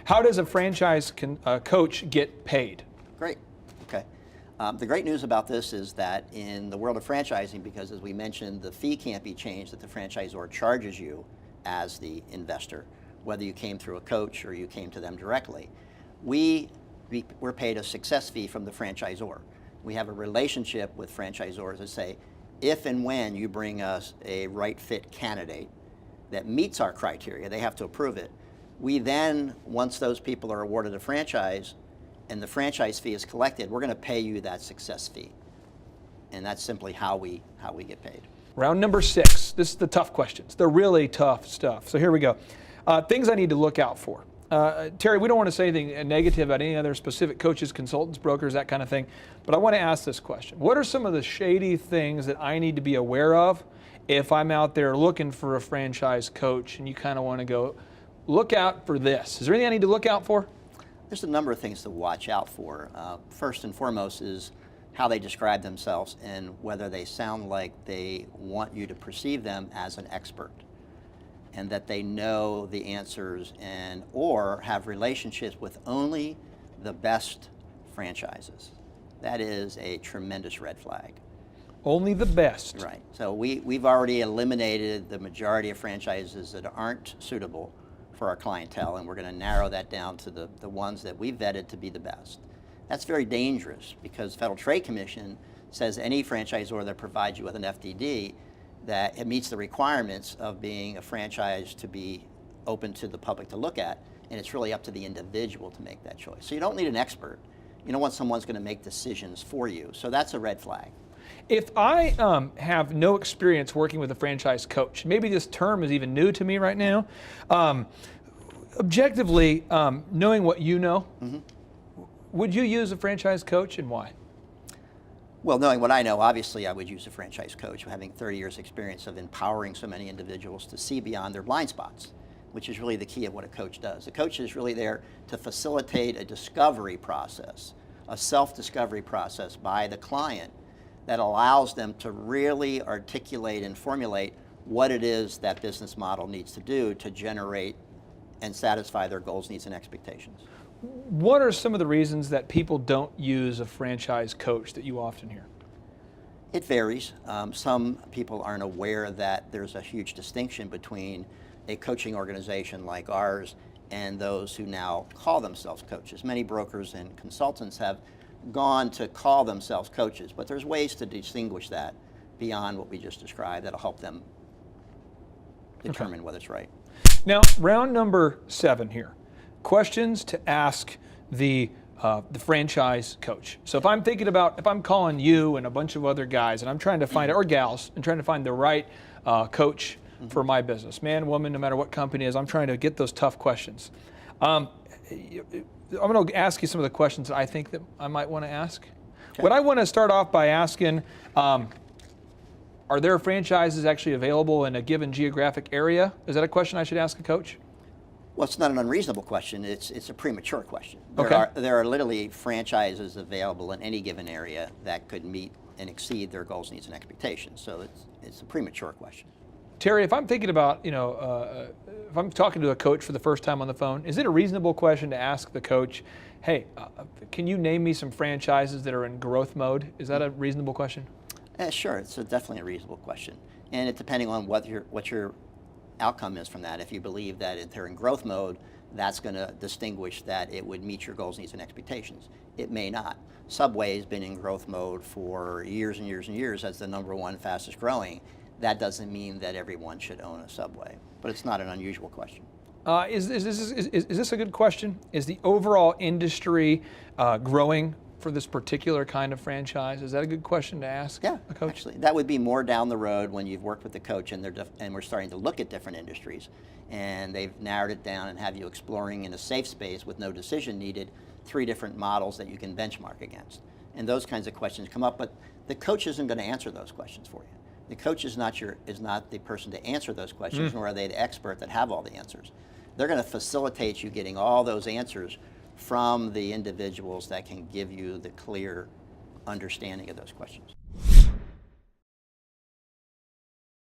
How does a franchise coach get paid? Great. Okay. The great news about this is that in the world of franchising, because as we mentioned, the fee can't be changed that the franchisor charges you as the investor, whether you came through a coach or you came to them directly. We're paid a success fee from the franchisor. We have a relationship with franchisors that say, if and when you bring us a right fit candidate that meets our criteria, they have to approve it. We then, once those people are awarded a franchise and the franchise fee is collected, we're going to pay you that success fee. And that's simply how we get paid. Round number 6. This is the tough questions, the really tough stuff. So here we go. Things I need to look out for. Terry, we don't want to say anything negative about any other specific coaches, consultants, brokers, that kind of thing, but I want to ask this question. What are some of the shady things that I need to be aware of if I'm out there looking for a franchise coach and you kind of want to go, look out for this? Is there anything I need to look out for? There's a number of things to watch out for. First and foremost is how they describe themselves and whether they sound like they want you to perceive them as an expert and that they know the answers and or have relationships with only the best franchises. That is a tremendous red flag. Only the best. Right. So we've already eliminated the majority of franchises that aren't suitable for our clientele, and we're going to narrow that down to the ones that we vetted to be the best. That's very dangerous because Federal Trade Commission says any franchisor that provides you with an FDD that it meets the requirements of being a franchise to be open to the public to look at, and it's really up to the individual to make that choice. So you don't need an expert. You don't want someone's going to make decisions for you. So that's a red flag. If I have no experience working with a franchise coach, maybe this term is even new to me right now, objectively, knowing what you know, would you use a franchise coach and why? Well, knowing what I know, obviously I would use a franchise coach, having 30 years experience of empowering so many individuals to see beyond their blind spots, which is really the key of what a coach does. A coach is really there to facilitate a discovery process, a self-discovery process by the client that allows them to really articulate and formulate what it is that business model needs to do to generate and satisfy their goals, needs, and expectations. What are some of the reasons that people don't use a franchise coach that you often hear? It varies. Some people aren't aware that there's a huge distinction between a coaching organization like ours and those who now call themselves coaches. Many brokers and consultants have gone to call themselves coaches, but there's ways to distinguish that beyond what we just described that'll help them determine whether it's right. Now, round number 7 here. Questions to ask the franchise coach. So if I'm thinking about, if I'm calling you and a bunch of other guys and I'm trying to find, or gals, and trying to find the right coach for my business, man, woman, no matter what company it is, I'm trying to get those tough questions. I'm going to ask you some of the questions that I think that I might want to ask. Okay. What I want to start off by asking, are there franchises actually available in a given geographic area? Is that a question I should ask a coach? Well, it's not an unreasonable question. It's a premature question. Okay. There are literally franchises available in any given area that could meet and exceed their goals, needs, and expectations. So it's a premature question. Terry, if I'm thinking about, if I'm talking to a coach for the first time on the phone, is it a reasonable question to ask the coach, hey, can you name me some franchises that are in growth mode? Is that a reasonable question? Sure, it's definitely a reasonable question. And it depending on what your outcome is from that. If you believe that if they're in growth mode, that's going to distinguish that it would meet your goals, needs, and expectations. It may not. Subway has been in growth mode for years and years and years as the #1 fastest growing. That doesn't mean that everyone should own a Subway, but it's not an unusual question. Is this a good question? Is the overall industry growing for this particular kind of franchise? Is that a good question to ask a coach? Actually, that would be more down the road when you've worked with the coach and we're starting to look at different industries, and they've narrowed it down and have you exploring in a safe space with no decision needed 3 different models that you can benchmark against. And those kinds of questions come up, but the coach isn't going to answer those questions for you. The coach is not the person to answer those questions, nor are they the expert that have all the answers. They're going to facilitate you getting all those answers from the individuals that can give you the clear understanding of those questions.